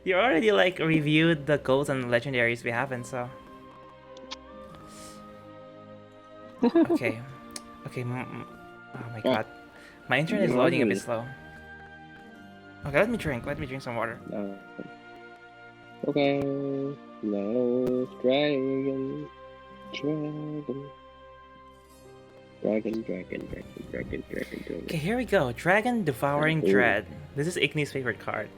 You already like reviewed the golds and legendaries we haven't, so. Okay. Okay. Oh my god. My internet is loading a bit slow. Okay, let me drink. Let me drink some water. Okay. No, dragon. Dragon. Okay, here we go. Dragon Devouring Dread. This is Igni's favorite card.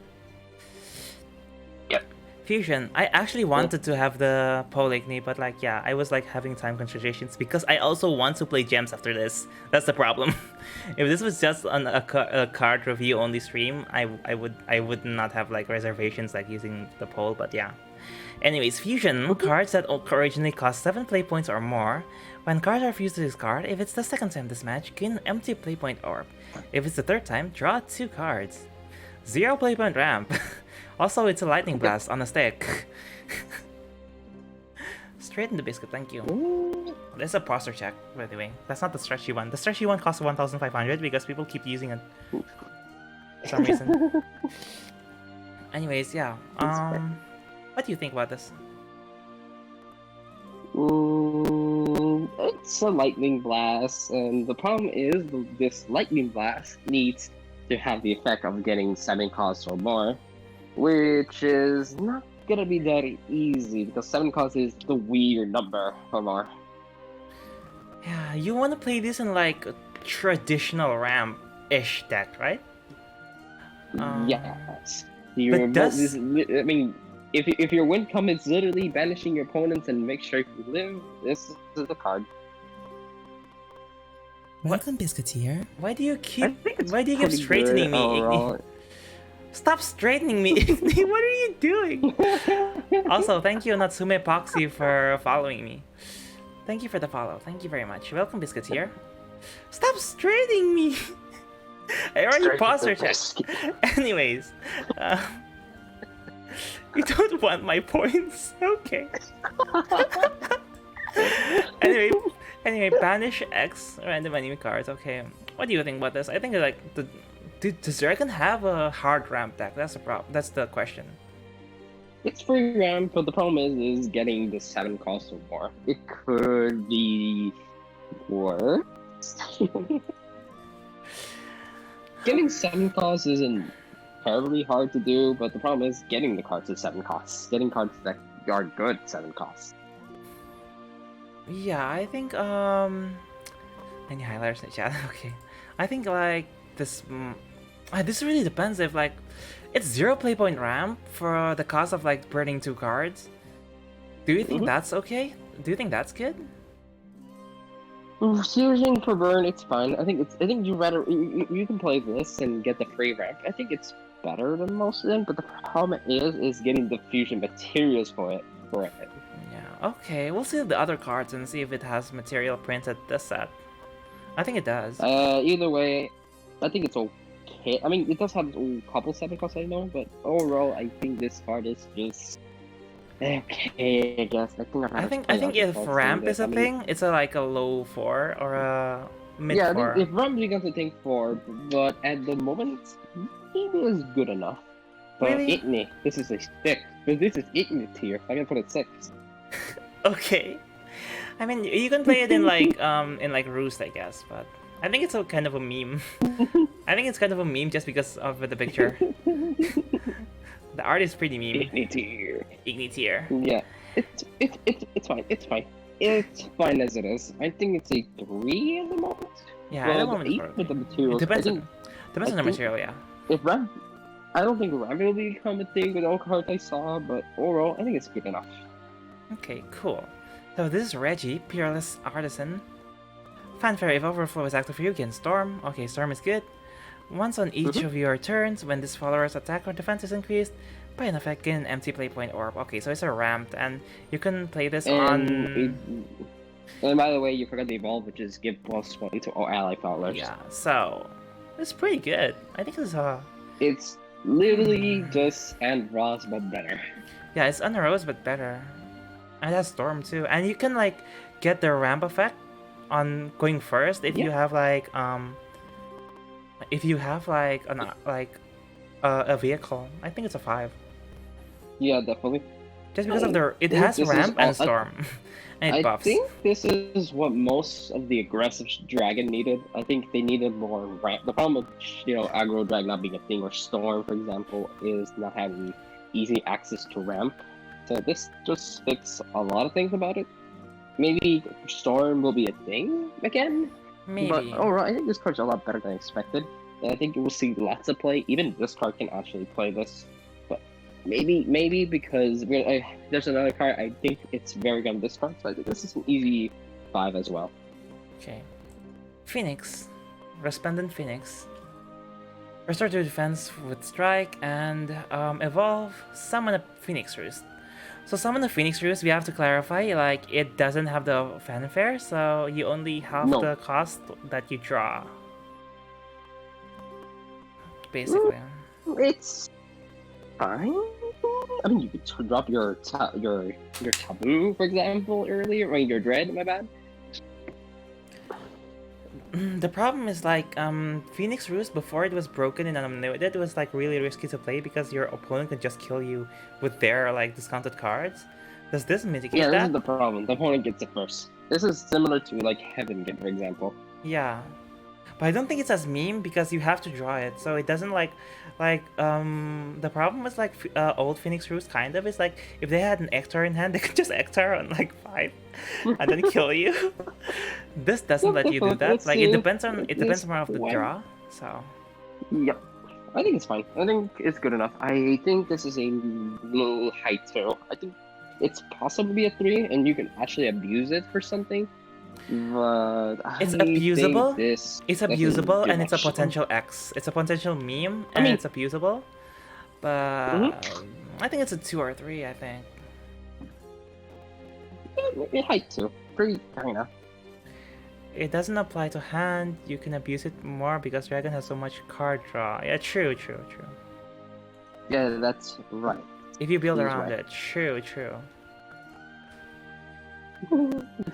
Yep. Fusion. I actually wanted to have the Pole Igni, but like, yeah, I was like having time considerations because I also want to play gems after this. That's the problem. If this was just on a card review only stream, I would not have like reservations like using the Pole, but yeah. Anyways, Fusion, cards that originally cost 7 play points or more. When cards are fused to this card, if it's the second time this match, gain an empty play point orb. If it's the third time, draw 2 cards. 0 play point ramp. Also, it's a lightning blast on a stick. Straight in the biscuit, thank you. This is a posture check, by the way. That's not the stretchy one. The stretchy one costs 1,500 because people keep using it for some reason. Anyways, yeah. What do you think about this? It's a lightning blast, and the problem is this lightning blast needs to have the effect of getting 7 costs or more, which is not gonna be that easy because 7 costs is the weird number or more. Yeah, you want to play this in like a traditional ramp-ish deck, right? Yes. I mean, if your win commits literally banishing your opponents and make sure you live, this is the card. Welcome, Biscuit here. Why do you keep straightening me, Igni? Stop straightening me, Igni! What are you doing? Also, thank you Natsume Epoxy for following me. Thank you for the follow. Thank you very much. Welcome, Biscuit here. Stop straightening me! I already paused her check. Anyways, you don't want my points. Okay. Anyway, banish X random enemy cards. Okay, what do you think about this? I think like does Dragon have a hard ramp deck? That's the problem. That's the question. It's free ramp, but the problem is getting the 7 costs or more. It could be worse. Getting 7 costs isn't terribly hard to do, but the problem is getting the cards at 7 costs. Getting cards that are good 7 costs. Yeah, I think any highlighters in the chat? Okay, I think like this. This really depends if like it's 0 play point ramp for the cost of like burning 2 cards. Do you think that's okay? Do you think that's good? Fusion for burn, it's fine. I think you can play this and get the free ramp. I think it's better than most of them, but the problem is getting the fusion materials for it. Yeah, okay, we'll see the other cards and see if it has material printed this set. I think it does. Either way, I think it's okay. I mean, it does have a couple 7 costs, I know, but overall, I think this card is just okay. I guess I think if ramp is a thing, it's like a low 4 or a mid 4. Yeah, if ramp becomes a thing 4, but at the moment, it is good enough. But really? Igni, this is a 6. But this is Igni tier. I can put it 6. Okay. I mean, you can play it in like Roost, I guess, but I think it's a kind of a meme. I think it's kind of a meme just because of the picture. The art is pretty meme. Igni tier. Yeah, it's fine. It's fine. It's fine as it is. I think it's a 3 at the moment. Yeah, well, at the moment. 8 with the materials. It depends on the material, yeah. If ramp, I don't think ramp will become a thing with all cards I saw, but overall, I think it's good enough. Okay, cool. So this is Reggie, Peerless Artisan. Fanfare, if Overflow is active for you, gain Storm. Okay, Storm is good. Once on each of your turns, when this follower's attack or defense is increased, by an effect, gain an empty play point orb. Okay, so it's a ramped, and you can play this on... And by the way, you forgot the evolve, which is give +1 to all ally followers. Yeah, so... It's pretty good. I think it's It's literally just Andros, but better. Yeah, it's Unrose, but better. And it has Storm, too. And you can, like, get the ramp effect on going first if you have, like, if you have, like, a vehicle. I think it's a 5. Yeah, definitely. Just because of it think has this is ramp all- and storm, and it I buffs. think this is what most of the aggressive dragon needed. I think they needed more ramp. The problem with aggro dragon not being a thing, or storm, for example, is not having easy access to ramp. So this just fixes a lot of things about it. Maybe storm will be a thing again. Maybe. But overall, I think this card's a lot better than expected. And I think we'll see lots of play. Even this card can actually play this. But maybe because there's another card, I think it's very good on this card. So I think this is an easy 5 as well. Okay. Phoenix. Resplendent Phoenix. Restore to defense with strike and evolve, summon a Phoenix Roost. So summon the Phoenix Roost, we have to clarify, like, it doesn't have the fanfare, so you only have the cost that you draw. Basically. It's fine. I mean, you could drop your taboo, for example, earlier, or your dread, my bad. The problem is, like, Phoenix Roost, before it was broken in Unlimited, it was, like, really risky to play because your opponent can just kill you with their, like, discounted cards. Does this mitigate that? Yeah, this is the problem. The opponent gets it first. This is similar to, like, Heaven Gate, for example. Yeah. But I don't think it's as meme because you have to draw it, so it doesn't the problem with like old Phoenix Roost kind of is like if they had an Ektar in hand, they could just Ektar on like 5 and then kill you. This doesn't let you do that. Like it depends more of the draw. So. Yep. I think it's fine. I think it's good enough. I think this is a little high too. I think it's possibly a 3, and you can actually abuse it for something. But it's abusable. It's abusable, and it's a potential X. It's a potential meme, and it's abusable. But I think it's a 2 or 3. I think. Height 2, pretty kinda. It doesn't apply to hand. You can abuse it more because Dragon has so much card draw. Yeah, true. Yeah, that's right. If you build around it, true. It's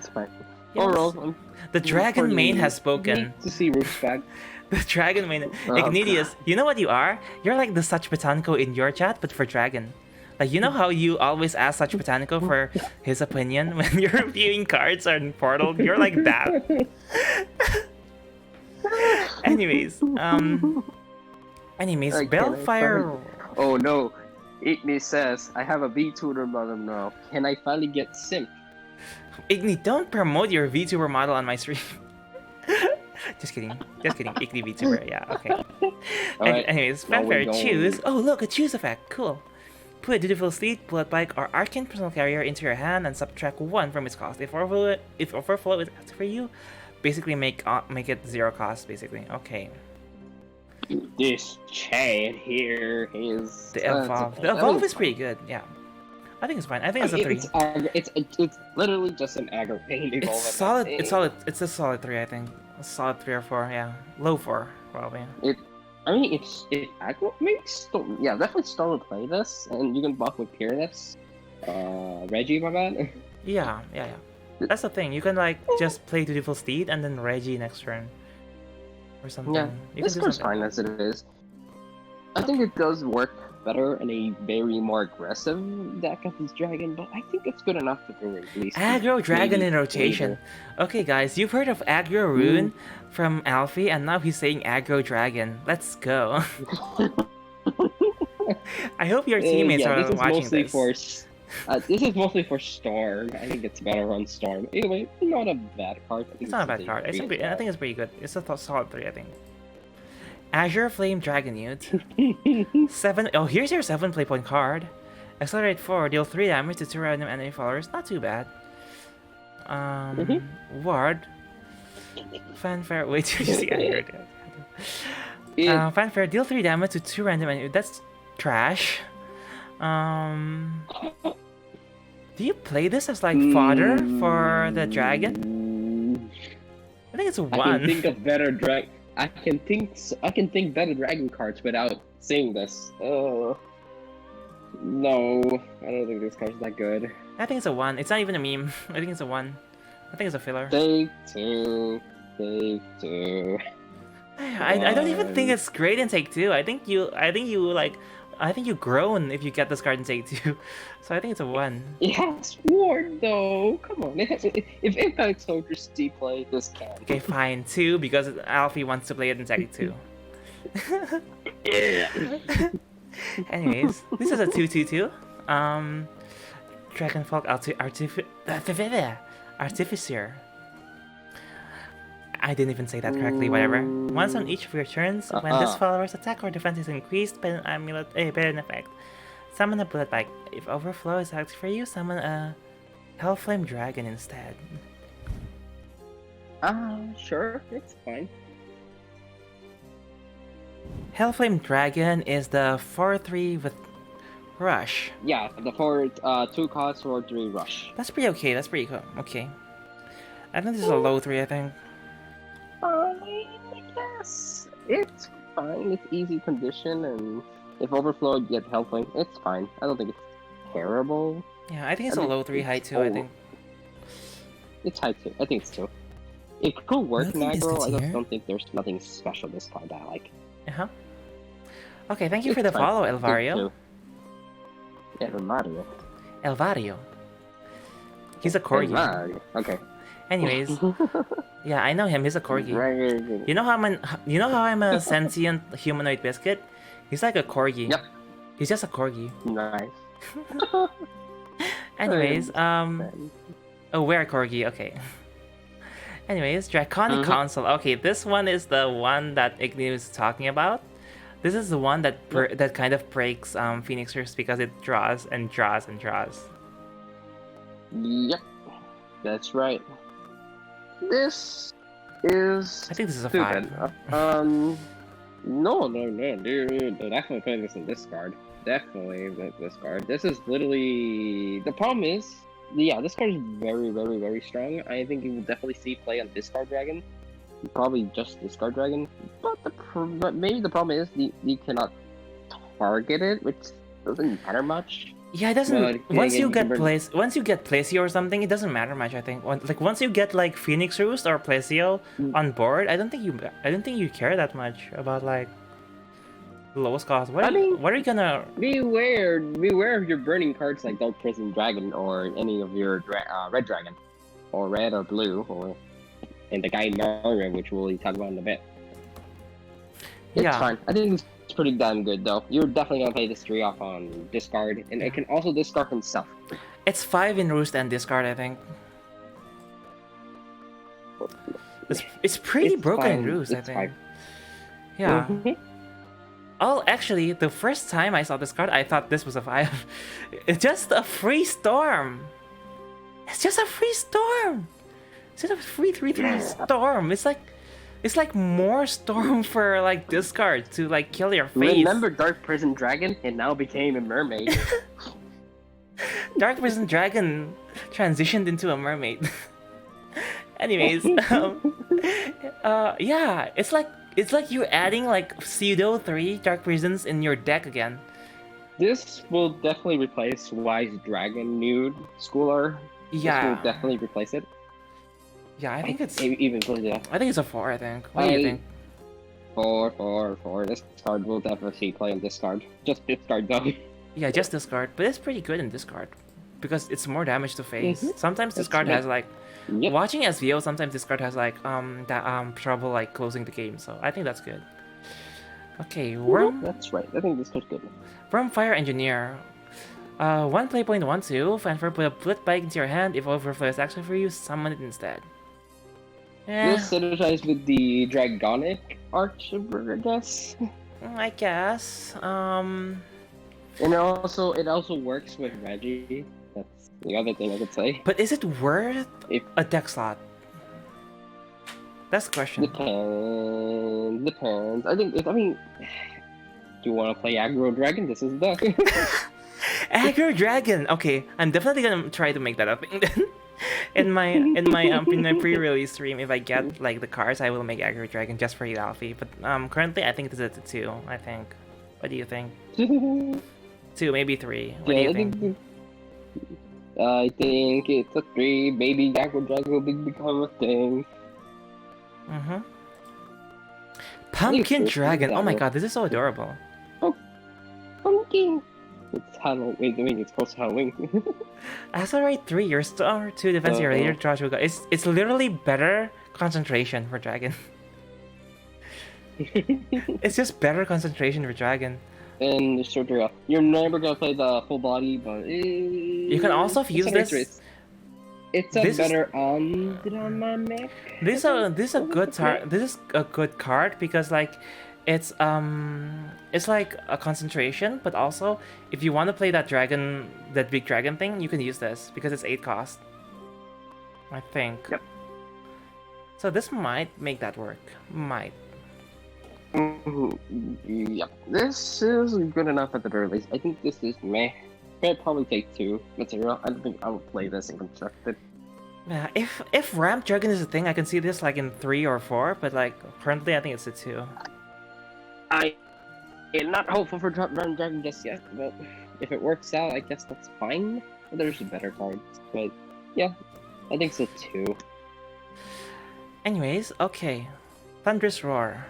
fine. Yes. Overall, the Dragon main has spoken. To see Roof's back. The Dragon main. Ignidius, you know what you are? You're like the Such Botanico in your chat, but for Dragon. Like, you know how you always ask Such Botanico for his opinion when you're reviewing cards on Portal? You're like that. Anyways, Bellfire. Oh no, Igni says, I have a VTuber model now. Can I finally get Simp? Igni, don't promote your VTuber model on my stream. Just kidding. Igni VTuber, yeah, okay. Right. Anyways, Fanfare, choose. Oh, look, a choose effect. Cool. Put a Dutiful Steed, Blood Bike, or Arcane Personal Carrier into your hand and subtract 1 from its cost. If overflow is asked for you, basically make it 0 cost, basically. Okay. This Chad here is... The Evolve. The Evolve is pretty good, yeah. I think it's fine. I think it's a 3. It's literally just an aggro pain. It's solid. It's solid. It's a solid 3, I think. A solid 3 or 4, yeah. Low 4, probably. If aggro makes Storm, yeah, definitely Storm will play this, and you can buff with Peerless. Reggie, my bad. Yeah. That's the thing. You can like just play Dutiful Steed and then Reggie next turn, or something. Yeah, this card's fine as it is. I think it does work better in a very more aggressive deck of this dragon, but I think it's good enough to do at least. Aggro dragon in rotation. Later. Okay, guys, you've heard of Aggro Rune from Alfie, and now he's saying Aggro Dragon. Let's go. I hope your teammates are watching this. This is mostly for Storm. I think it's better on Storm. Anyway, not a bad card. It's not a bad card. I think it's pretty good. It's a solid 3, I think. Azure Flame Dragon Youth. 7. Oh, here's your 7 playpoint card. Accelerate 4. Deal 3 damage to 2 random enemy followers. Not too bad. Ward. Fanfare. Wait, you see Fanfare. Deal 3 damage to 2 random enemy. That's trash. Do you play this as like fodder for the dragon? I think it's a 1. I can think of better I can think better dragon cards without saying this. Oh no, I don't think this card's that good. I think it's a 1. It's not even a meme. I think it's a 1. I think it's a filler. Take 2. I don't even think it's great in Take 2. I think you like I think you groan if you get this card in take 2. So I think it's a 1. It has Ward though. Come on. If Impact Soldiers play, this can. Okay, fine. 2 because Alfie wants to play it in take 2. Yeah. Anyways, this is a 2/2/2. Dragonfolk Artificer. I didn't even say that correctly, whatever. Once on each of your turns, when this follower's attack or defense is increased by an amulet, by an effect, summon a Blood Bike. If Overflow is active for you, summon a Hellflame Dragon instead. Sure, it's fine. Hellflame Dragon is the 4/3 with Rush. Yeah, the 2 cost or 3 rush. That's pretty okay, that's pretty cool. Okay. I think this is a low 3, I think. Fine, I guess. It's fine, it's easy condition, and if Overflow get Hellflame, it's fine. I don't think it's terrible. Yeah, I think it's a low 3, high 2, I think. It's high 2, I think it's 2. It could work in aggro, I here. just don't think there's nothing special this card that I like. Uh-huh. Okay, thank you for the It's fine. follow, Elvario. Elvario. Elvario. He's a corgi. Elvario. Okay. Anyways, yeah, I know him. He's a corgi. Right. You know how I'm a sentient humanoid biscuit? He's like a corgi. Yep. He's just a corgi. Nice. Anyways, oh, we're a corgi. Okay. Anyways, Draconic Console. Okay, this one is the one that Igni was talking about. This is the one that that kind of breaks Phoenix Rifts because it draws and draws and draws. Yep. That's right. This is I think this is a stupid. 5. No, dude. Definitely putting this in discard. Definitely discard. This is literally... The problem is... Yeah, this card is very, very, very strong. I think you will definitely see play on Discard Dragon. Probably just Discard Dragon. But maybe the problem is you cannot target it, which doesn't matter much. Yeah, it doesn't. But Once you get burn- Placio or something, it doesn't matter much. I think. Like once you get like Phoenix Roost or Placio on board, I don't think you care that much about like lowest cost. What are you gonna? Beware of your burning cards like Dark Prison Dragon or any of your Red Dragon, or Red or Blue, or and the guy Mario, which we'll talk about in a bit. It's fine. I think it's pretty damn good though. You're definitely gonna play this 3 off on discard, and it can also discard himself. It's 5 in Roost and discard, I think. It's pretty broken in Roost, I think. 5. Yeah. Oh, actually, the first time I saw this card, I thought this was a 5. It's just a free storm. It's just a free storm. It's just a free 3/3 storm. It's like more storm for like discard to like kill your face. Remember Dark Prison Dragon? It now became a mermaid. Dark Prison Dragon transitioned into a mermaid. Anyways, yeah, it's like you're adding like pseudo 3 Dark Prisons in your deck again. This will definitely replace Wise Dragon Nude Schooler. Yeah. This will definitely replace it. Yeah, I think it's even closer. I think it's a 4. I think. What do you think? 4. This card will definitely play on discard. Just discard though. Yeah, just discard, but it's pretty good in discard because it's more damage to face. Sometimes That's discard right. has like watching SVO. Sometimes discard has like trouble like closing the game. So I think that's good. Okay, Worm. That's right. I think this card's good. Worm Fire Engineer. 1 play point 1/2. Fanfare, put a Blood Bike into your hand. If Overflow is actually for you, summon it instead. Yeah, This synergizes with the Dragonic Archburger, I guess. I guess. And it also works with Reggie. That's the other thing I could say. But is it worth If- a deck slot? That's the question. Depends. I mean, do you want to play Aggro Dragon? This is the Aggro Dragon. Okay, I'm definitely gonna try to make that a thing then. in my pre-release stream, if I get like the cards, I will make Aggro Dragon just for you, Alfie. But currently, I think this is a 2. I think. What do you think? 2, maybe 3. What do you think? I think it's a 3. Maybe Aggro Dragon will become a thing. Pumpkin it's Dragon. Oh my Aggro. god, this is so adorable. Pumpkin spooky. It's Halloween. It's close to Halloween. Accelerate 3, your star 2 defense, your later draw to go. It's literally better concentration for Dragon. It's just better concentration for Dragon. And Shadowcraft. You're never gonna play the full body, but you can also use this. It's a better dynamic. This is a good card because like it's like a concentration, but also if you want to play that big dragon thing, you can use this because it's 8 cost. I think. Yep. So this might make that work. Might. Yep. This is good enough at the very least. I think this is meh. I'd probably take 2 material. I don't think I would play this in constructed. Yeah, if ramp dragon is a thing, I can see this like in 3 or 4, but like currently I think it's a 2. I'm not hopeful for ramp dragon just yet, but if it works out, I guess that's fine. There's better cards, but yeah, I think it's a 2. Anyways, okay, Thunderous Roar.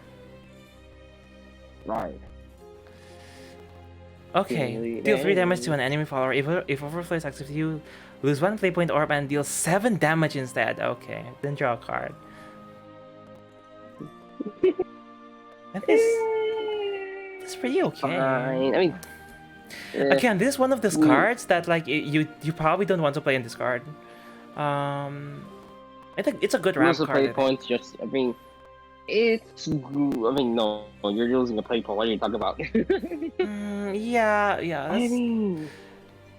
Right. Okay, deal 3 damage to an enemy follower. If overflow is active, you lose 1 play point orb and deal 7 damage instead. Okay, then draw a card. It's pretty okay. Fine. I mean, again, this is one of those cards that like you probably don't want to play in this card. I think it's a good ramp card. Play points, just I mean, no, you're losing a play point. What are you talking about? Yeah. I mean,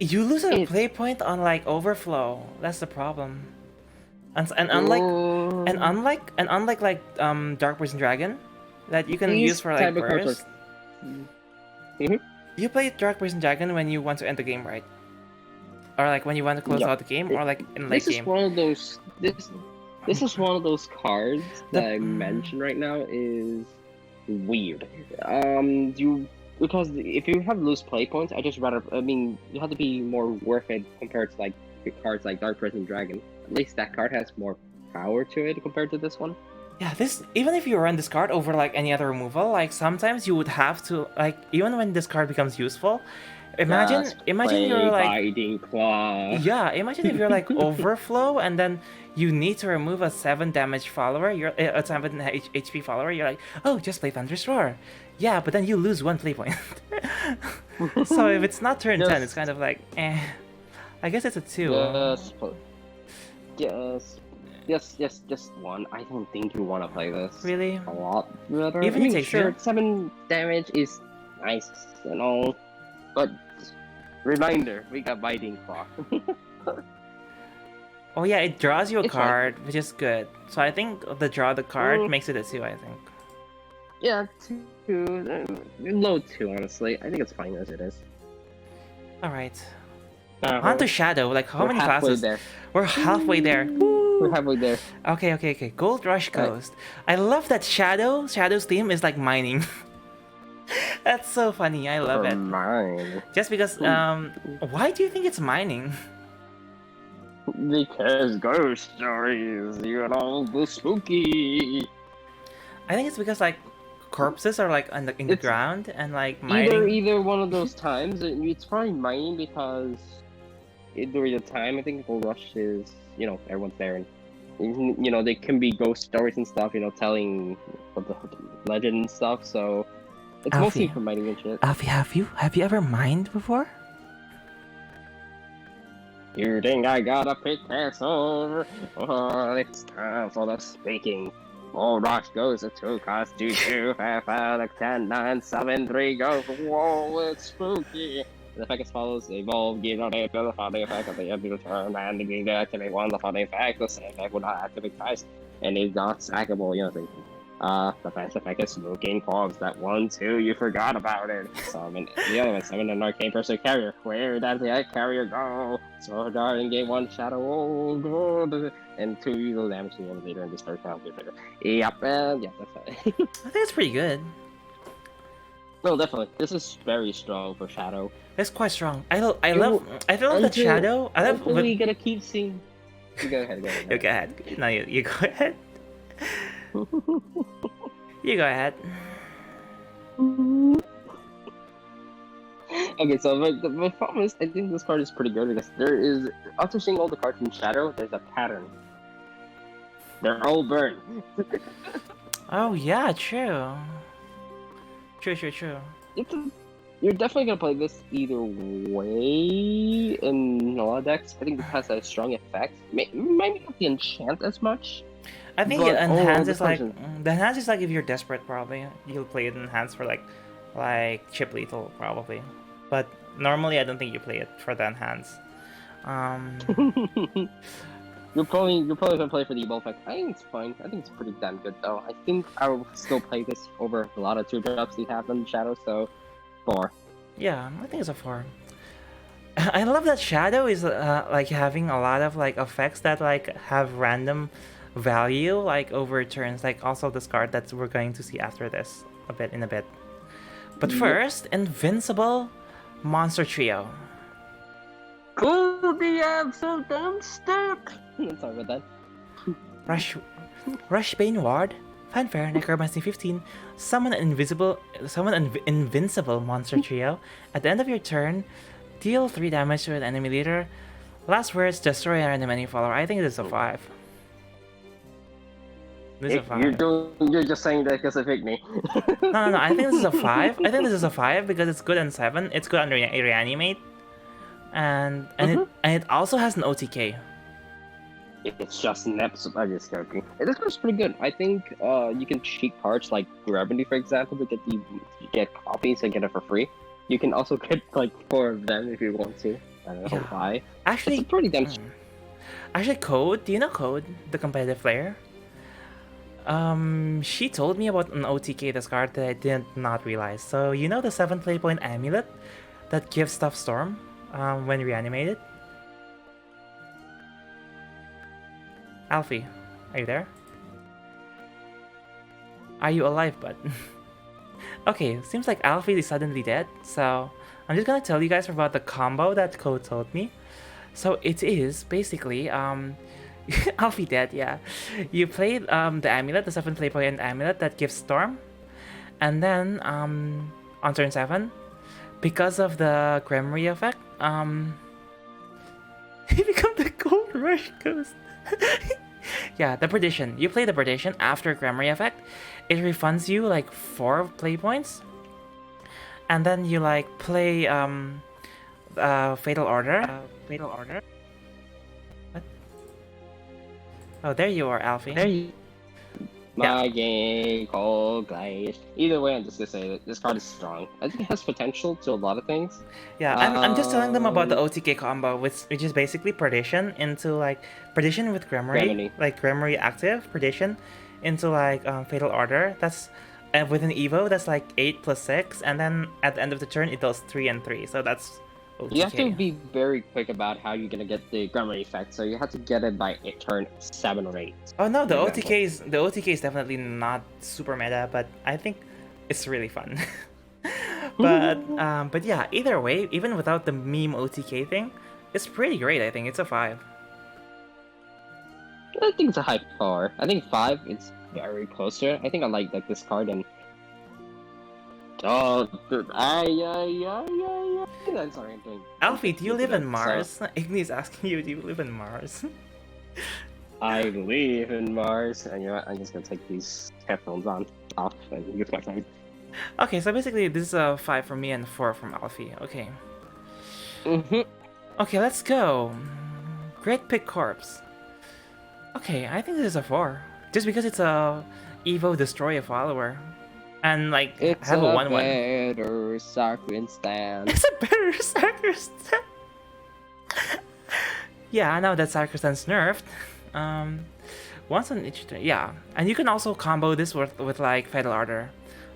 you lose a play point on like overflow. That's the problem. And unlike like Dark Prison Dragon, that you can use for like burst. You play Dark Prison Dragon when you want to end the game, right? Or like when you want to close out the game, or like in late game. This is one of those cards that I mentioned right now is weird. Because if you have loose play points, you have to be more worth it compared to like cards like Dark Prison Dragon. At least that card has more power to it compared to this one. Yeah, even if you run this card over like any other removal, like sometimes you would have to like even when this card becomes useful. Imagine you're like Biting Claw. Yeah, imagine if you're like overflow and then you need to remove a 7 damage follower. You're a 7 HP follower. You're like, oh, just play Thunderous Roar. Yeah, but then you lose 1 play point. So if it's not turn 10, it's kind of like, eh. I guess it's a 2. Just 1. I don't think you want to play this. Really? A lot better. Even if sure, 7 damage is nice and all, but reminder, we got Biting Claw. Oh yeah, it draws you a card, which is good. So I think the draw the card makes it a 2, I think. Yeah, 2. Low 2, honestly. I think it's fine as it is. Alright. On to Shadow. Like, how many classes? There. We're halfway there. We're halfway there. Okay. Gold Rush Ghost. I love that Shadow's theme is like mining. That's so funny. I love it. Mine. Just because, why do you think it's mining? Because ghost stories, the spooky. I think it's because like corpses are like in the ground and like mining. Either one of those times. It's probably mining because during the time I think Gold Rush is everyone's there and they can be ghost stories and stuff. Telling of the legend and stuff. So it's mostly for mining and shit. Alfie, have you ever mined before? You think I gotta pick this over? Oh, it's time for the speaking. Gold Rush goes to 2 cost 2 5 5 10 9 7 3 go. Whoa, it's spooky. The effect as follows: evolve, give out a the founding effect of the end of the turn, and the game to activate 1 the founding effect. The same effect will not activate twice, and it's not stackable. The best effect is smoking corpse. That 1, 2, you forgot about it. Summon the other one. Summon an arcane person carrier. Where does the carrier go? So guard in game 1 shadow. Oh, good. And 2 evil damage to the later in this first round. Yep, yeah, that's it. I think it's pretty good. No, definitely. This is very strong for Shadow. It's quite strong. I love that Shadow. I love. We gotta keep seeing. You go ahead. You go ahead. No, you go ahead. You go ahead. I Okay, so the problem is, I think this card is pretty good because there is, after seeing all the cards in Shadow, there's a pattern. They're all burned. Oh yeah, true. True. You're definitely gonna play this either way in a lot of decks. I think it has a strong effect. Maybe not the enchant as much. I think But, enhance oh, is like the enhance is like if you're desperate, probably you'll play it enhance for like chip lethal probably. But normally I don't think you play it for the enhance. You're probably gonna play for the evo effect. I think it's fine. I think it's pretty damn good though. I think I will still play this over a lot of 2-drops you have in Shadow. So 4. Yeah, I think it's a 4. I love that Shadow is like having a lot of like effects that like have random value like over turns. Like also this card that we're going to see after this in a bit. But first, Invincible Monster Trio. Cool the so damn stuck. Sorry about that. Rushbane Ward, Fanfare, Necromancy 15, summon an invincible monster trio. At the end of your turn, deal 3 damage to an enemy leader. Last words, destroy an enemy follower. I think it is a 5. This is a 5. You're just saying that because of Igni. No, I think this is a 5. I think this is a 5 because it's good on 7. It's good on Reanimate. And it also has an OTK. It's just an episode. I'm just joking. This card's pretty good. I think you can cheat cards like Gravity, for example, to get copies and get it for free. You can also get like 4 of them if you want to. I don't know why. Actually, it's pretty damn. Actually, Code. Do you know Code, the competitive player? She told me about an OTK this card that I did not realize. So you know the 7 play point amulet that gives stuff storm when reanimated. Alfie, are you there? Are you alive, bud? Okay, seems like Alfie is suddenly dead, so I'm just gonna tell you guys about the combo that Code told me. So it is basically, Alfie dead, yeah. You play the amulet, the 7 play point amulet that gives storm, and then on turn 7, because of the Gremory effect, he becomes the Gold Rush Ghost. Yeah, the Perdition. You play the Perdition after Gremory effect. It refunds you like 4 play points. And then you like play Fatal Order. What? Oh, there you are, Alfie. There you. My game, Cold Glaze. Either way, I'm just gonna say that this card is strong. I think it has potential to a lot of things. Yeah, I'm just telling them about the OTK combo, which is basically Perdition into like Perdition with Gremory, like Gremory active Perdition into like Fatal Order. That's with an Evo that's like 8 plus 6, and then at the end of the turn it does 3 and 3. So that's OTK. You have to be very quick about how you're gonna get the Gremory effect. So you have to get it by turn 7 or 8. Oh no, the OTK is definitely not super meta, but I think it's really fun. But yeah, either way, even without the meme OTK thing, it's pretty great. I think it's a 5. I think it's a high 4. I think 5 is very close to it. I think I like this card and. Oh, I'm sorry, I'm doing. Alfie, do you live in Mars? Igni's asking you, do you live in Mars? I live in Mars, and you know what? I'm just gonna take these headphones off and use my phone. Okay, so basically this is a 5 from me and 4 from Alfie. Okay. Okay, let's go. Great Pick Corpse. Okay, I think this is a 4. Just because it's a Evo Destroy a Follower. And like it's have a 1/1. Better sacristan. It's a better sacristan. Yeah, now that sacristan's nerfed. Once on each turn, yeah. And you can also combo this with like Fatal Order.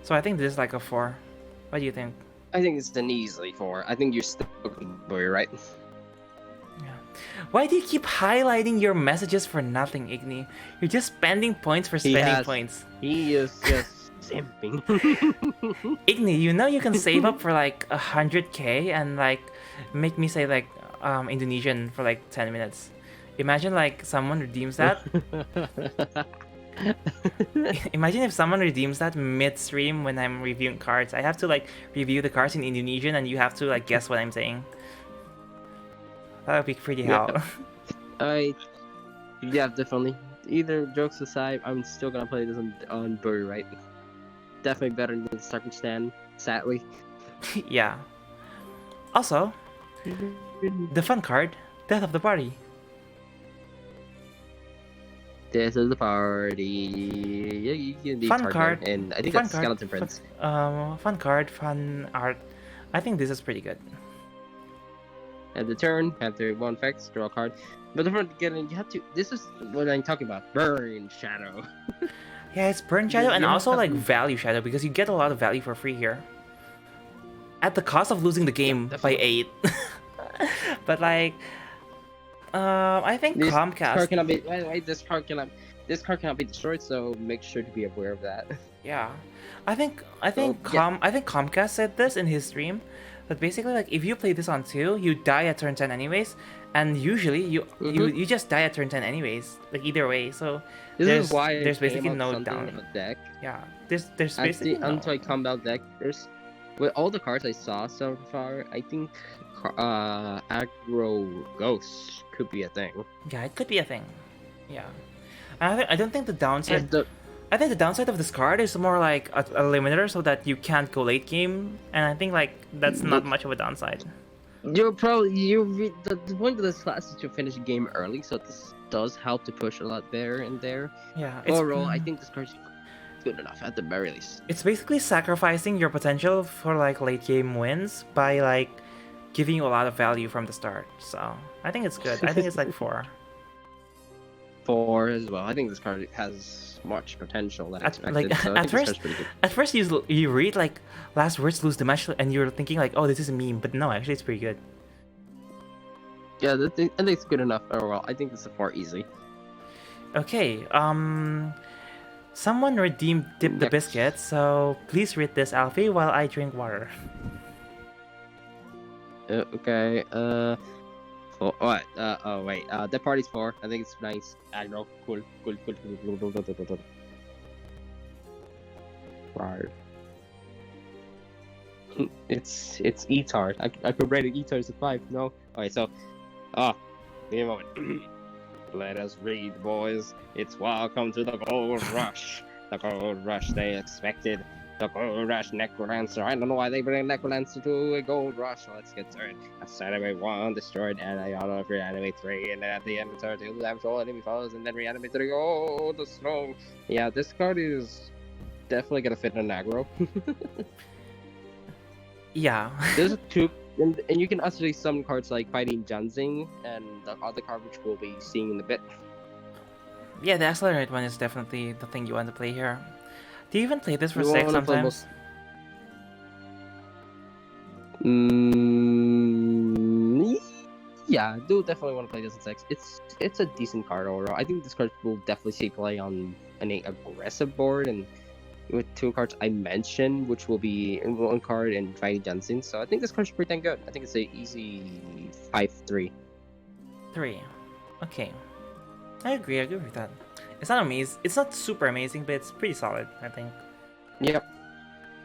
So I think this is like a 4. What do you think? I think it's an easily 4. I think you're still boy, right? Yeah. Why do you keep highlighting your messages for nothing, Igni? You're just spending points for spending points. He is just simping. Igni, you know you can save up for like 100k and like make me say like Indonesian for like 10 minutes. Imagine like someone redeems that Imagine if someone redeems that mid-stream when I'm reviewing cards. I have to like review the cards in Indonesian and you have to like guess what I'm saying. That would be pretty Yeah. hell. I yeah, definitely. Either jokes aside, I'm still gonna play this on Burry, right? Definitely better than the second stand, sadly. Yeah. Also, the fun card, Death of the Party. This is the party. Yeah, you can be Fun card card. game, and I think Fun that's card. Skeleton Prince. Fun card, fun art. I think this is pretty good. At the turn, after one effects, draw a card. But before getting, you have to. This is what I'm talking about. Burn Shadow. Yeah, it's Burn Shadow and You also have like to- Value Shadow because you get a lot of value for free here. At the cost of losing the game by definitely. 8. But like, I think This card Comcast. cannot be. Wait, this card cannot be destroyed. So make sure to be aware of that. Yeah, I think yeah. Comcast said this in his stream, that basically like if you play this on 2, you die at turn 10 anyways, and usually you just die at turn 10 anyways, like either way. So This is why there's basically came up no something down. in the deck. Yeah, there's As basically the no. anti-combat deck, there's with all the cards I saw so far, I think aggro ghost could be a thing. Yeah, it could be a thing. Yeah, and I don't think the downside. And the I think the downside of this card is more like a limiter so that you can't go late game, and I think like that's not much of a downside. the point of this class is to finish a game early, so this does help to push a lot there and there. Yeah, Overall, I think this card's good enough at the very least. it's basically sacrificing your potential for like late game wins by like giving you a lot of value from the start. So I think it's good. I think it's like 4. 4 as well. I think this card has much potential than expected. So I think this card's pretty good. At first you read like last words lose the match and you're thinking like, oh, this is a meme, but no, actually it's pretty good. Yeah, I think it's good enough overall. I think this is a 4 easily. Okay, someone redeemed Dip the Next. Biscuit, so please read this, Alfie, while I drink water. Okay. What? Oh wait. The party's 4. I think it's nice. Aggro. Cool. Right. It's E-Tard. I could rate it E-Tard as a 5. No. Okay, so. Give me a moment. Let us read, boys. It's welcome to the gold rush. The gold rush they expected. The gold rush necromancer. I don't know why they bring necromancer to a gold rush. So let's get started. Reanimate 1 destroyed, and I auto reanimate 3, and then at the end of turn 2, damage all enemy foes, and then reanimate 3. Oh, the snow. Yeah, this card is definitely gonna fit in an aggro. Yeah. There's 2, and you can actually summon cards like Fighting Janzing and the other card which we'll be seeing in a bit. Yeah, the Accelerate one is definitely the thing you want to play here. Do you even play this for You 6 wanna play sometimes? Yeah, I do definitely want to play this in 6. It's a decent card overall. I think this card will definitely see play on an aggressive board, and with 2 cards I mentioned, which will be in 1 card and Fighting Jansen. So I think this card's pretty dang good. I think it's a easy 5-3. 3. Okay. I agree with that. It's not amazing. It's not super amazing, but it's pretty solid, I think. Yep.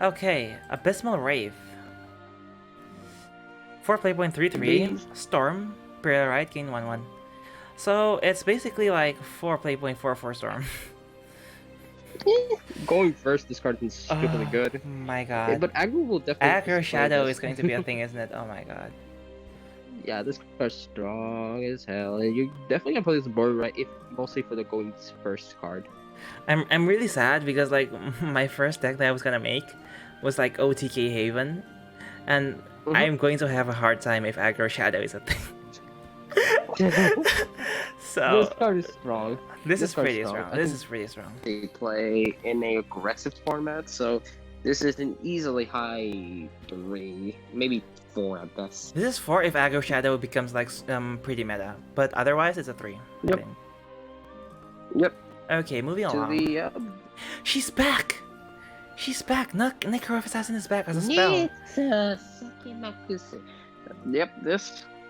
Okay, Abysmal Wraith. 4 playpoint 3/3. Storm. Burial Rite, gain 1/1. So it's basically like 4 playpoint 4/4 Storm. Going first, this card is stupidly good. My god. But aggro will definitely. Aggro Shadow is going to be a thing, isn't it? Oh my god. Yeah, this card's strong as hell, and you definitely gonna play this board right, if mostly for the going first card. I'm really sad because like my first deck that I was gonna make was like OTK Haven, and I'm going to have a hard time if Aggro Shadow is a thing. So This card is strong. this is card's pretty strong. I This think is pretty strong. They play in a aggressive format, so this is an easily high 3, maybe 4 at best. This is 4 if Aggro Shadow becomes like pretty meta, but otherwise it's a 3. I Yep. think. Yep. Okay, moving To along. the She's back. She's back. Necro Assassin is back as a spell.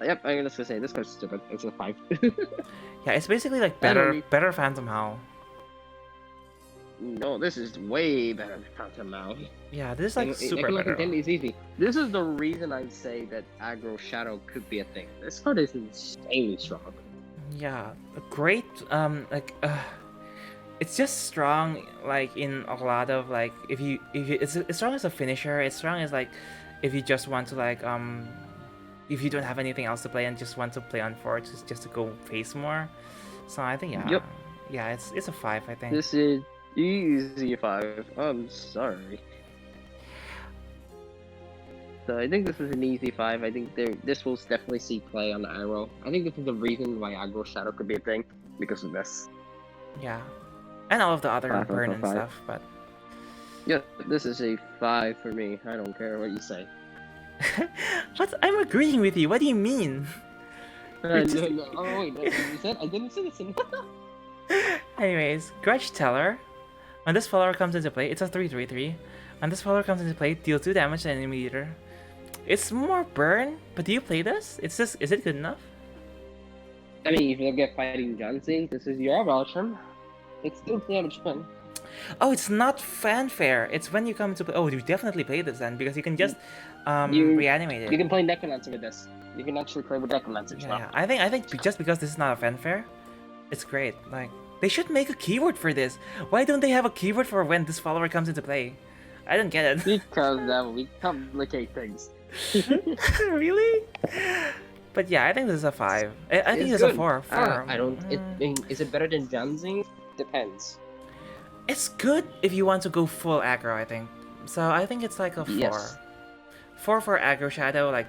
Yep, I'm just gonna say this card's stupid. It's a 5. Yeah, it's basically like I don't better need- better Phantom Howl. No, this is way better than Phantom Mouth. Yeah, this is like super Echo better. Contender is easy. This is the reason I say that aggro shadow could be a thing. This card is insanely strong. Yeah, great. It's just strong. Like in a lot of like, if you it's strong as a finisher. It's strong as like, if you just want to like if you don't have anything else to play and just want to play on 4 just to go face more. So I think Yep. yeah, it's a 5. I think. This is easy 5. I'm sorry. So I think this is an easy 5. I think this will definitely see play on the aggro. I think this is the reason why aggro shadow could be a thing, because of this. Yeah, and all of the other 5, burn and 5. stuff, but Yeah, this is a 5 for me. I don't care what you say. what? I'm agreeing with you. What do you mean? No, oh wait, no, you said I didn't say this. Anyways, Grudge Teller. When this follower comes into play, it's a 3/3/3. When this follower comes into play, deal 2 damage to an enemy leader. It's more burn, but do you play this? Is it good enough? I mean, if you get fighting Johnson, this is your option. It's still damage fun. Oh, it's not fanfare. It's when you come to play. Oh, you definitely play this then, because you can just reanimate it. You can play Necromancer with this. You can actually play with Necromancer as well. Yeah, I think just because this is not a fanfare, it's great. Like, they should make a keyword for this. Why don't they have a keyword for when this follower comes into play? I don't get it. Because we complicate things. Really? But yeah, I think this is a 5. I think it's a 4. I don't. Is it better than Johnson? Depends. It's good if you want to go full aggro, I think. So I think it's like a 4. Yes. 4 for aggro shadow, like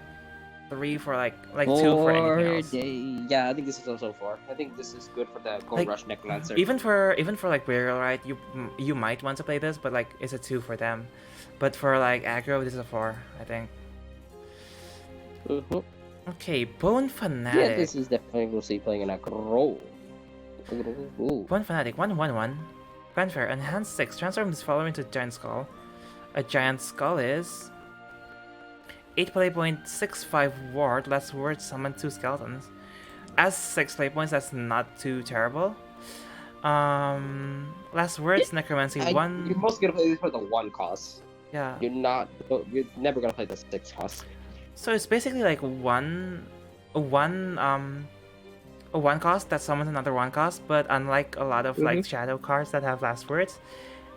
3 for like 2 for anything else. Yeah, I think this is also 4. I think this is good for the Gold Rush Necromancer. Even for like Rivayle, right? You might want to play this, but like it's a 2 for them. But for like aggro, this is a 4, I think. Okay, Bone Fanatic. Yeah, this is definitely we'll see playing an aggro. Bone Fanatic 1/1/1. Fanfare, enhance 6. Transform this follower into Giant Skull. A Giant Skull is 8 play point, 6/5 ward. Last word, summon 2 skeletons. As 6 play points, that's not too terrible. Last words, Necromancy 1. You're mostly gonna play this for the 1 cost. Yeah. You're never gonna play the 6 cost. So it's basically like a one cost that summons another 1 cost, but unlike a lot of like shadow cards that have last words,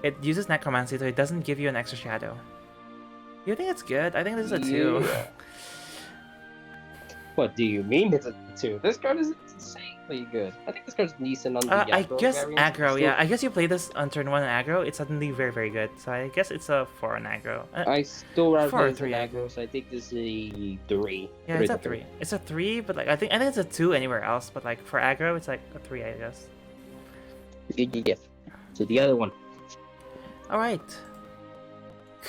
it uses necromancy, so it doesn't give you an extra shadow. You think it's good? I think this is a 2. Yeah. What do you mean it's a 2? This card is insanely good. I think this card's decent on the I guess variant. aggro, yeah. I guess you play this on turn 1 in aggro, it's suddenly very, very good. So I guess it's a 4 in aggro. I still rather 4 or play 3 aggro, so I think this is a 3. Yeah, it's a 3. It's a 3, but like I think it's a 2 anywhere else, but like for aggro, it's like a 3, I guess. Yeah. So the other one. All right.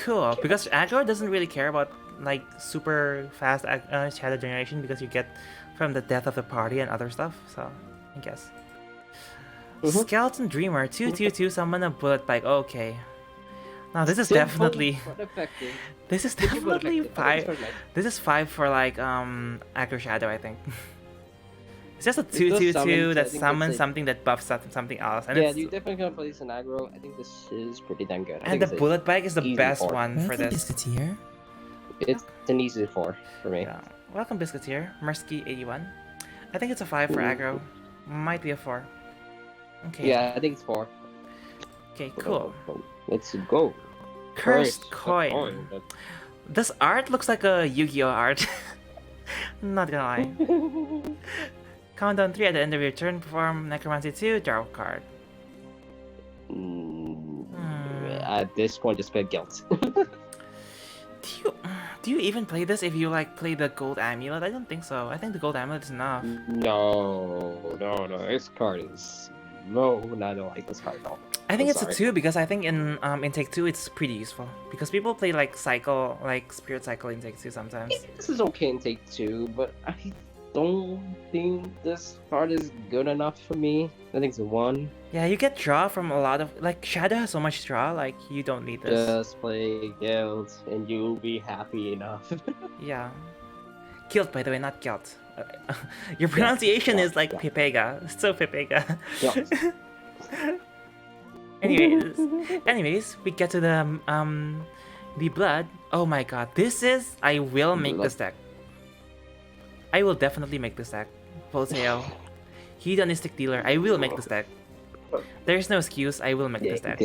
Cool. Because aggro doesn't really care about like super fast shadow generation because you get from the death of the party and other stuff. So I guess. Skeleton Dreamer 2/2/2 summon a bullet bike. Okay. Now this is definitely. This is definitely 5. This is 5 for like aggro shadow, I think. It's just a 2/2/2 that summons something that buffs something else. And yeah, you definitely gonna play this in aggro. I think this is pretty damn good. And the bullet bike is the best one for this. Biscuiteer. It's an easy 4 for me. Yeah. Welcome, Biscuiteer. Mersky81. I think it's a 5 for aggro. Might be a 4. Okay. Yeah, I think it's 4. Okay, cool. Let's go. Cursed Coin. This art looks like a Yu-Gi-Oh art. Not gonna lie. Countdown 3 at the end of your turn. Perform Necromancy 2. Draw a card. At this point, just play guilt. Do you even play this if you like play the gold amulet? I don't think so. I think the gold amulet is enough. No. This card is no. I don't like this card at all. I think it's a 2 because I think in Take 2 it's pretty useful because people play like Spirit Cycle in Take 2 sometimes. This is okay in Take 2, but I don't think this card is good enough for me. I think it's a 1. Yeah, you get draw from a lot of like Shadow has so much draw, like you don't need this. Just play Guild and you'll be happy enough. Yeah. Guilt, by the way, not Guilt. Your pronunciation is like Pipega. It's so Pipega. Anyways, we get to the blood. Oh my god, I will make this deck. I will definitely make this deck. Voltaire, Hedonistic Dealer. I will make this deck. There's no excuse. I will make this deck.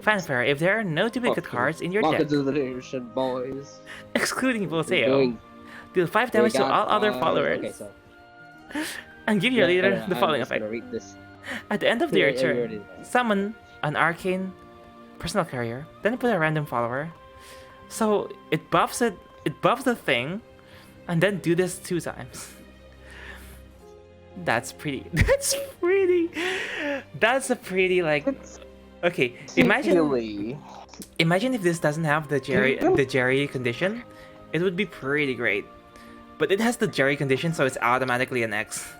Fanfare. If there are no duplicate cards in your deck, boys. excluding Voltaire, deal 5 damage to all other followers. And give your leader the following effect. At the end of their turn, summon an arcane personal carrier, then put a random follower. So it buffs the thing, and then do this 2 times. That's a pretty like, okay, imagine if this doesn't have the Jerry condition, it would be pretty great. But it has the Jerry condition, so it's automatically an X.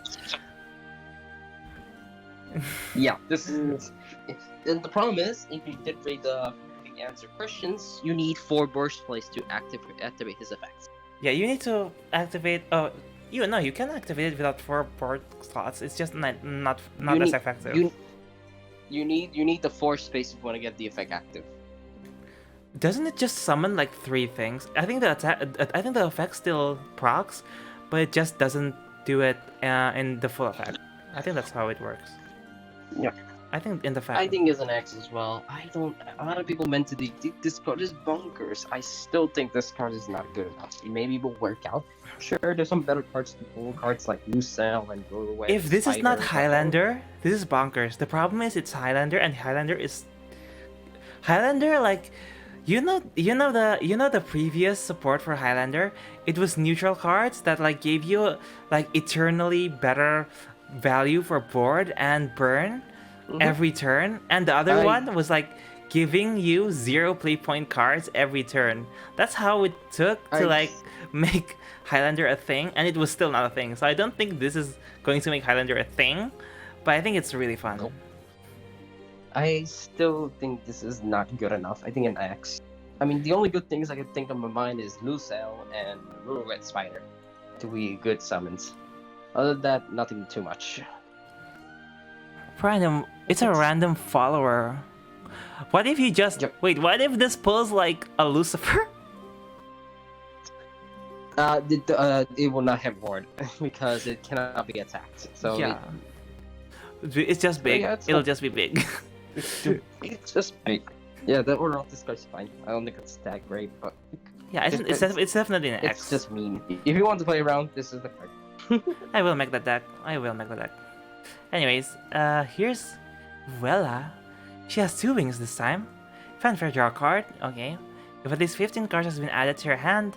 Yeah, this is. And the problem is, if you did read the answer questions, you need 4 burst plays to activate his effects. Yeah, you need to activate. You can activate it without 4 board slots. It's just not as effective. You need the 4 space if you want to get the effect active. Doesn't it just summon like 3 things? I think the effect still procs, but it just doesn't do it in the full effect. I think that's how it works. Yeah. I think in the fact. I think it's an X as well. A lot of people meant to this card is bonkers. I still think this card is not good enough. Maybe it will work out. Sure, there's some better cards to pull. Cards like Lucelle and Go Away. If this is not Highlander, this is bonkers. The problem is it's Highlander, and Highlander like, you know the previous support for Highlander. It was neutral cards that like gave you like eternally better value for board and burn every turn, and the other one was like giving you 0 play point cards every turn. That's how it took to like make Highlander a thing, and it was still not a thing. So I don't think this is going to make Highlander a thing, but I think it's really fun. Nope. I still think this is not good enough. I think an X. I mean, the only good things I can think of in my mind is Lucelle and Ruined Spider to be good summons. Other than that, nothing too much. Random. It's a random follower. What if you just wait? What if this pulls like a Lucifer? It will not have ward because it cannot be attacked. So yeah, it's just big. Yeah, It'll just be big. It's just big. Yeah, the order of this card's fine. I don't think it's that great, but yeah, it's definitely an X. It's just mean. If you want to play around, this is the card. I will make that deck. Anyways, here's Rivayle. She has 2 wings this time. Fanfare, draw a card. Okay. If at least 15 cards has been added to your hand,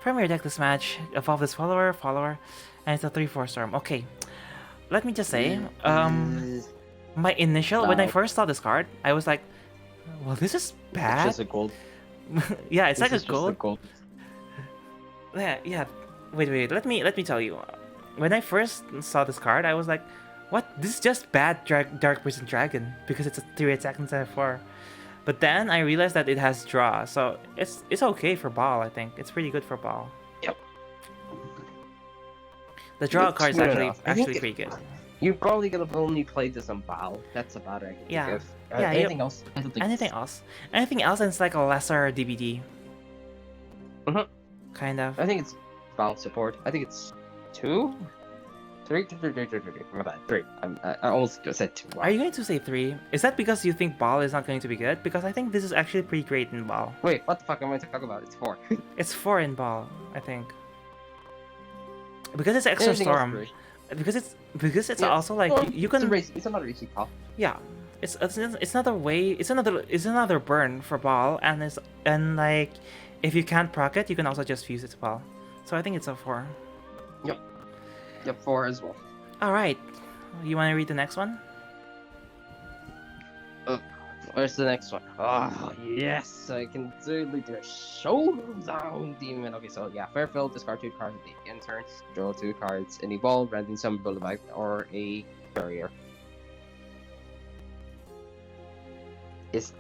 from your deck this match, evolve this follower, and it's a 3/4 storm. Okay. Let me just say, my initial, when I first saw this card, I was like, well, this is bad. It's just a gold. Yeah, it's this like a gold. gold. Yeah. Wait. Let me tell you. When I first saw this card, I was like, what? This is just bad Dark Prison Dragon because it's a 3 attack instead of 4. But then I realized that it has draw, so it's okay for ball. I think it's pretty good for ball. Yep. The draw card is actually pretty good. You're probably gonna only play this on ball. That's about it. Yeah. Anything else? I don't think Anything else, and it's like a lesser DBD. Kind of. I think it's ball support. I think it's 2. 3. My bad. 3. I almost said 2. Wow. Are you going to say 3? Is that because you think ball is not going to be good? Because I think this is actually pretty great in ball. Wait, what the fuck am I talking about? It's 4. It's 4 in ball, I think. Because it's extra storm. Because it's also like you can. It's another easy call. Yeah, it's another way. It's another burn for ball, and like if you can't proc it, you can also just fuse it to ball. So I think it's a 4. Yep, 4 as well. All right, you want to read the next one? Where's the next one? Oh, yes, I can certainly do a showdown demon. Okay, so yeah, Fairfield, discard 2 cards at the end turn, draw 2 cards, and evolve, randomly summon Bulldog or a barrier. This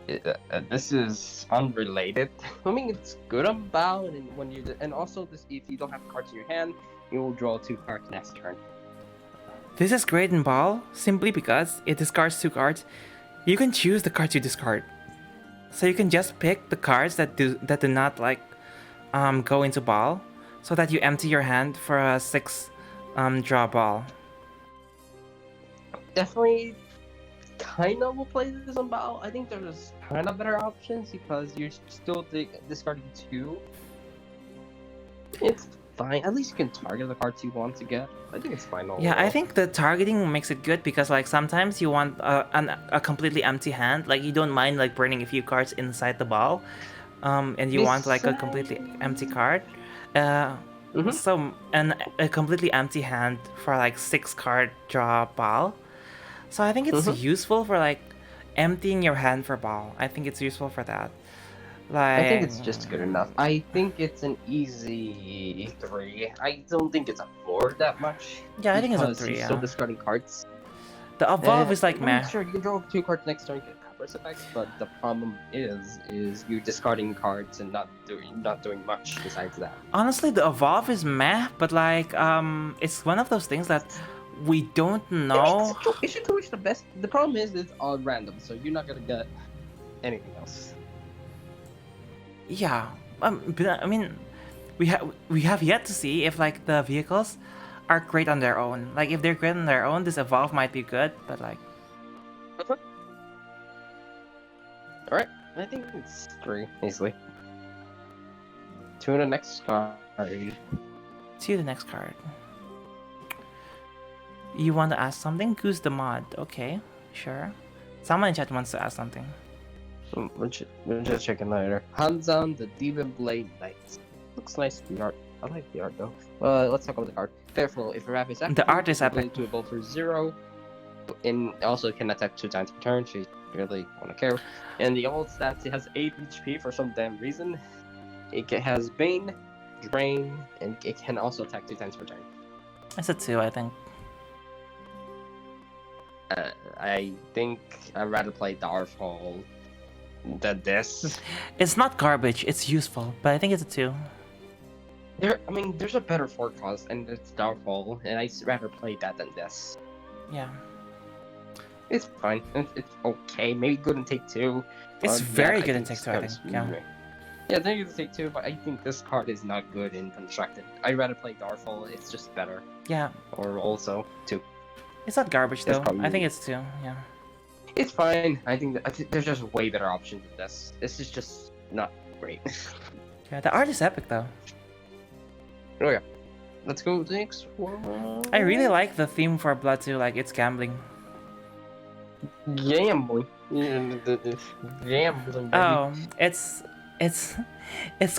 is unrelated. I mean, it's good on bow, and when you also this, if you don't have cards in your hand, you will draw 2 cards next turn. This is great in ball simply because it discards 2 cards. You can choose the cards you discard. So you can just pick the cards that do not like go into ball, so that you empty your hand for a 6 draw ball. Definitely kind of will play this on Bow. I think there's kind of better options because you're still discarding 2. It's fine. At least you can target the cards you want to get. I think it's fine overall. Yeah, I think the targeting makes it good because like sometimes you want a completely empty hand. Like you don't mind like burning a few cards inside the ball, and you want like a completely empty card. So a completely empty hand for like 6 card draw ball. So I think it's useful for like emptying your hand for ball. I think it's useful for that. Like I think it's just good enough. I think it's an easy 3. I don't think it's a 4 that much. Yeah, I think it's a 3. Because you're still discarding cards. The evolve is like meh. Sure, you can draw 2 cards next turn and get coverage effects, but the problem is you discarding cards and not doing much besides that. Honestly, the evolve is meh, but like it's one of those things that we don't know. It's your wish the best. The problem is it's all random, so you're not gonna get anything else. Yeah, but, I mean, we have yet to see if like the vehicles are great on their own. Like if they're great on their own, this evolve might be good, but like. All right, I think it's 3 easily. 2 in the next card. 2 the next card. You want to ask something? Goose the mod. Okay, sure. Someone in chat wants to ask something. We're just checking later. Hands on the Demon Blade Knights. Looks nice, the art. I like the art though. Let's talk about the card. Careful, if your wrap is active, the art is epic. To evolve for 0. And also can attack 2 times per turn, so you really wanna care. And the old stats, it has 8 HP for some damn reason. It has Bane, Drain, and it can also attack 2 times per turn. It's a 2, I think. I think I'd rather play Darfall than this. It's not garbage, it's useful, but I think it's a 2. There's a better forecast, and it's Darfall, and I'd rather play that than this. Yeah. It's fine. It's okay. Maybe good in take 2. It's very good in take 2, I think. Yeah. Yeah, I think it's take 2, but I think this card is not good in constructed. I'd rather play Darfall. It's just better. Yeah. Or also 2. It's not garbage though. I think it's 2. Yeah. It's fine. I think there's just way better options than this. This is just not great. Yeah, the art is epic though. Oh yeah. Let's go to the next one. I really like the theme for Blood 2, like it's gambling. Gambling. Gambling. Oh, it's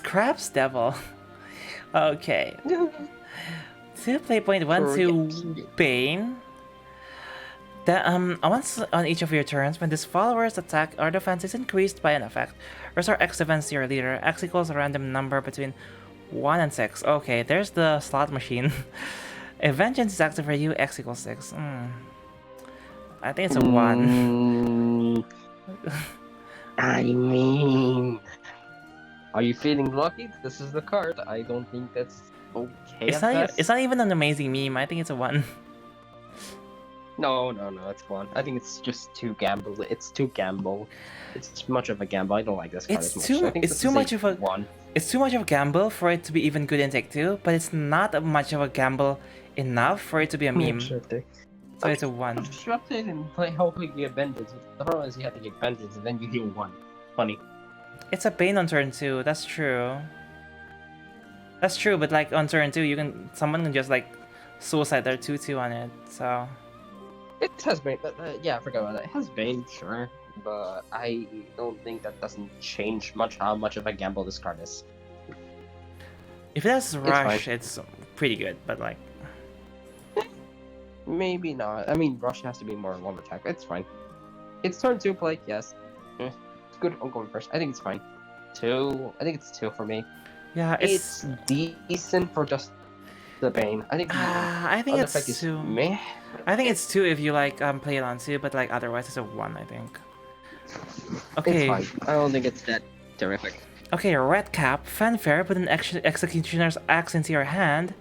Crab's Devil. Okay. 2 play point 1 to Bane. Once on each of your turns, when this follower's attack or defense is increased by an effect, restore X defense to your leader. X equals a random number between 1 and 6. Okay, there's the slot machine. If vengeance is active for you, X equals 6. I think it's a 1. I mean, are you feeling lucky? This is the card. I don't think that's okay. It's not even an amazing meme. I think it's a 1. No, it's 1. I think it's just too gamble. It's too gamble. It's much of a gamble. I don't like this card as much. It's too much of a 1. It's too much of a gamble for it to be even good in take 2, but it's not much of a gamble enough for it to be a meme. So it's a 1. Disrupted and play hopefully get vengeance. The problem is you have to get vengeance and then you heal 1. Funny. It's a Bane on turn 2. That's true. That's true, but like on turn 2, someone can just like suicide their 2/2 on it. So. It has Bane, yeah, I forgot about that. It has Bane, sure, but I don't think that doesn't change much how much of a gamble this card is. If it has Rush, it's pretty good, but like... Maybe not. I mean, Rush has to be more one attack. It's fine. It's turn 2 play, yes. It's good. I'm going first. I think it's fine. 2. I think it's 2 for me. Yeah, it's decent for just the Bane. I think it's 2. Meh. I think it's 2 if you like play it on 2, but like otherwise it's a 1, I think. Okay. It's fine. I don't think it's that terrific. Okay, Red Cap, Fanfare, put an Executioner's Axe into your hand.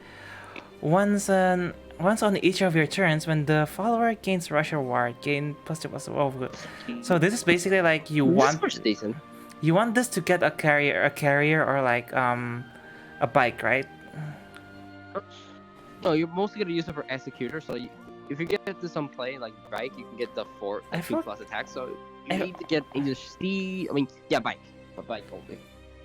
Once an Once on each of your turns, when the follower gains rush or ward, gain +2/+2. Oh, good. So this is basically like This was decent. you want this to get a carrier or like a bike, right? No, you're mostly gonna use it for executor. So if you get this on play like bike, you can get the 2 plus attack. So you need to get either steed. I mean, yeah, bike, but bike only.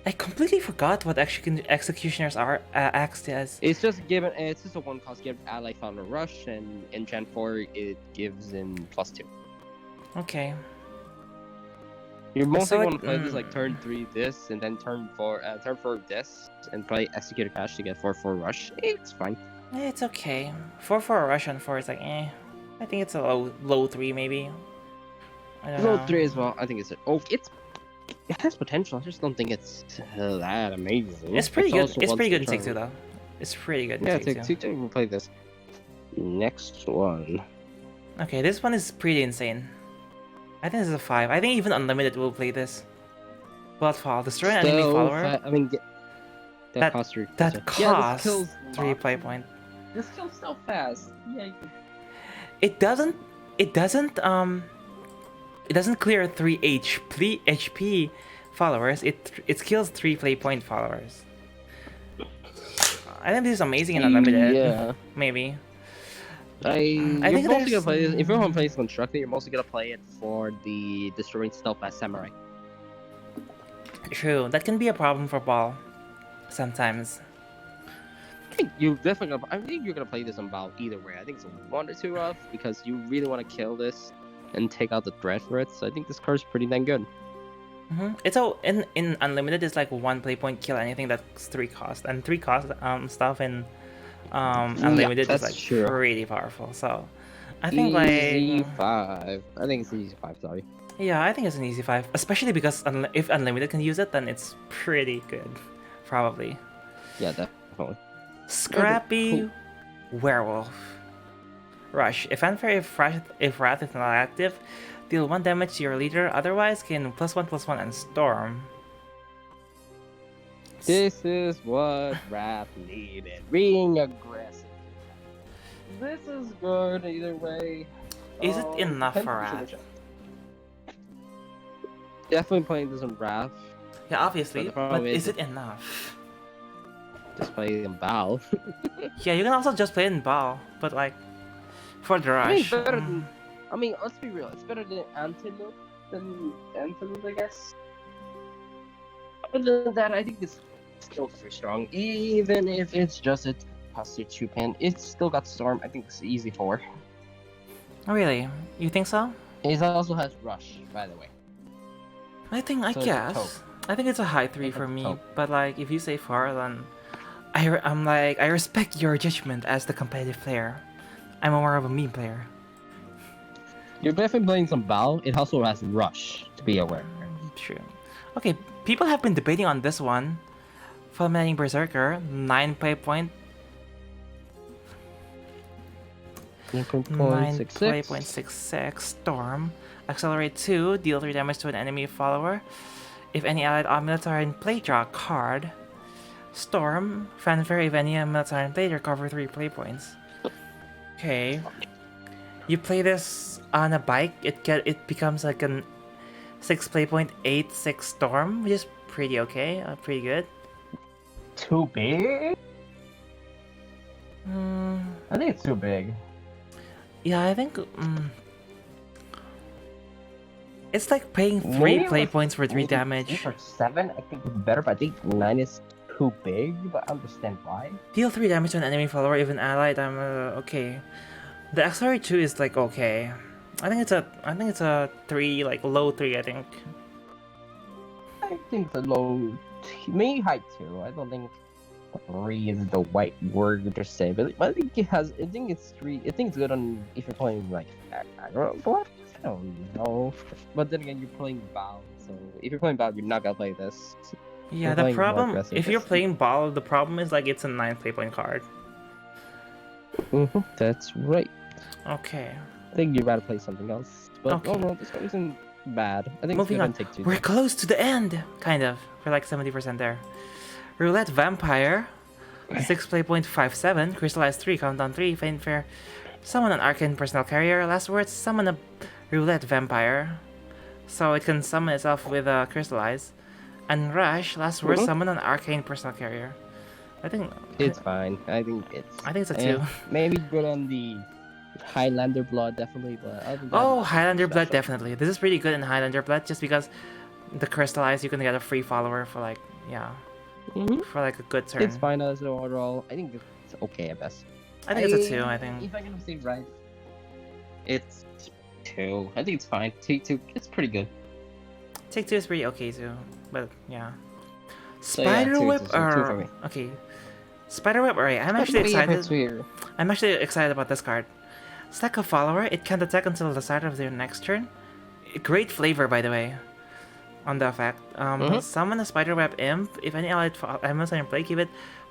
I completely forgot what executioners are axed as. It's just given. It's just a 1 cost. Give ally found a rush, and in Gen 4 it gives in +2. Okay. You're mostly So, going to play this like turn 3 this, and then turn 4 this, and play executor cash to get 4/4 rush. It's fine. It's okay. 4/4 rush on 4 is like eh. I think it's a low 3 maybe. I don't Low know. 3 as well. I think it has potential. I just don't think it's that amazing. It's pretty good. also It's pretty good in once Take 2 though. It's pretty good in Yeah, Take 2. Take 2 will play this. Next one. Okay, this one is pretty insane. I think this is a 5. I think even Unlimited will play this. Bloodfall. Destroy an enemy follower. I mean, That- that costs 3. That this costs kills 3 play point. This kills so fast. Yeah. It doesn't clear 3 HP followers. It kills 3 play point followers. I think this is amazing in Unlimited. Yeah. Maybe. You're think mostly there's- gonna play this. If you're gonna play this Constructed, you're mostly gonna play it for the destroying stealth as samurai. True. That can be a problem for Ball. Sometimes. I think you're gonna play this on Bow either way. I think it's a 1 or 2 rough because you really want to kill this and take out the threat for it. So I think this card's pretty dang good. It's in Unlimited it's like 1 play point kill anything that's 3 cost, and 3 cost stuff in Unlimited is that's like true. pretty powerful. So I think Easy like 5. I think it's easy 5. Sorry. yeah, I think it's an easy 5, especially because if Unlimited can use it, then it's pretty good, probably. Yeah, definitely. Scrappy Werewolf. Rush. If unfair, if Wrath is not active, deal 1 damage to your leader. Otherwise, gain +1/+1 and Storm. This is what Wrath needed. Being aggressive. This is good either way. Is it enough for 10% Wrath? chance. Definitely playing this on Wrath. Yeah, obviously, But the problem but is is it enough? Just play in Bow. Yeah, you can also just play in Ball, but like for the I mean, rush. better than. I mean, let's be real. It's better than Antidote I guess. Other than that, I think this still very strong. Even if it's just a cost you 2 pin, it's still got Storm. I think it's easy 4. Oh, really? You think so? It also has Rush, by the way. I So it's a guess. taupe. I think it's a high 3 It's for a me, taupe. but like if you say 4, then I'm like I respect your judgment as the competitive player. I'm more of a meme player. You're definitely playing some Bow. It also has Rush, to be aware. True. Okay, people have been debating on this one. Fulminating Berserker, 9 play point, 9 play point 6/6. Storm. Accelerate 2, deal 3 damage to an enemy follower. If any allied omnits are in play, draw a card. Storm. Fanfare, if any omnits are in play, recover 3 play points. Okay. You play this on a bike, it becomes like an 6 play point 8/6 Storm, which is pretty okay, pretty good. Too big? Hmm. I think it's too big. Yeah, I think it's like paying 3 play points for 3 damage. For 7, I think it's better, but I think 9 is too big, but I understand why. Deal 3 damage to an enemy follower, even allied. I'm okay. The Accelerate 2 is like okay. I think it's a 3, like low 3. I think. I think the low, maybe high 2. I don't think 3 is the right word to say, but I think it has. I think it's 3. I think it's good on if you're playing like aggro. I don't know. But then again, you're playing Bow, so if you're playing Bow, you're not gonna play this. Yeah, You're the playing more problem aggressive. if you're playing Ball, the problem is like it's a 9 play point card. That's right. Okay. I think you'd rather play something else. But Okay. overall, this one isn't bad. I think Moving it's on. good Take 2. We're close to the end, kind of. We're like 70% there. Roulette Vampire. 6 play point 5/7, crystallize 3, countdown 3, fanfare, summon an arcane personal carrier, last words, summon a roulette vampire. So it can summon itself with a crystallize. And rush, last words, summon an arcane personal carrier. I think It's fine. I think it's a 2. Maybe good on the Highlander Blood, definitely, but other than that, Oh, it's Highlander Blood, special. definitely. This is pretty good in Highlander Blood just because the crystallize, you can get a free follower for like, yeah, for like a good turn. It's fine as overall. I think it's okay at best. I think it's a 2, I think. If I'm gonna say right, it's 2. I think it's fine. Take 2. It's pretty good. Take 2 is pretty okay too, but yeah. So, yeah, Spiderweb 2 for me. or okay. Spiderweb, alright, I'm actually excited. I'm actually excited about this card. Stack a follower, it can't attack until the start of their next turn. Great flavor, by the way, on the effect. Summon a Spiderweb Imp. If any allied elements are in play, give it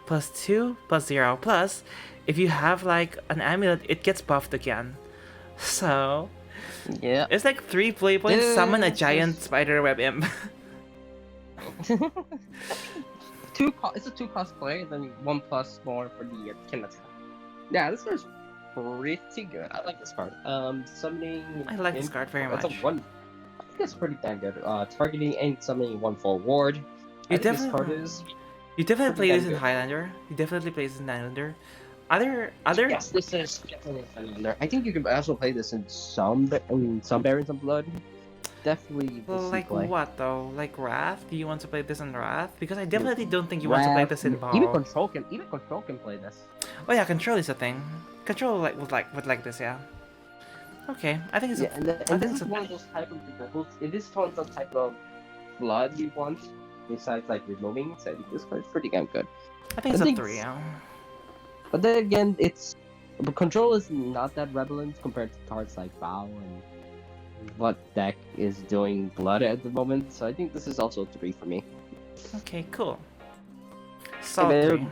+2, +0. Plus, if you have like an amulet, it gets buffed again. So, Yeah. it's like 3 play points, summon a giant Spiderweb Imp. It's a 2-cost play, then 1+ more for the kin attack. Yeah, this card's pretty good. I like this card. Summoning. I like this card very much. That's a 1. I think that's pretty damn good. Targeting and summoning 1 ward. You I think this card definitely- is. You definitely play Pretty this in good. Highlander. You definitely play this in Highlander. Other Yes, this is definitely Highlander. I think you can also play this in some Barons of Blood. Definitely. well, this like play. what though? Like Wrath? Do you want to play this in Wrath? Because I definitely don't think you want to play this in Even Ball. Control can play this. Oh yeah, Control is a thing. Control would like this, yeah. Okay, I think it's Yeah, and think this it's is a- one of those type of examples. It is one of the type of blood you want, besides like removing. So I think this card is pretty damn good. I think it's I a think 3, yeah. But then again, but Control is not that relevant compared to cards like Vow and what deck is doing blood at the moment. So I think this is also a 3 for me. Okay, cool. Solid And 3. then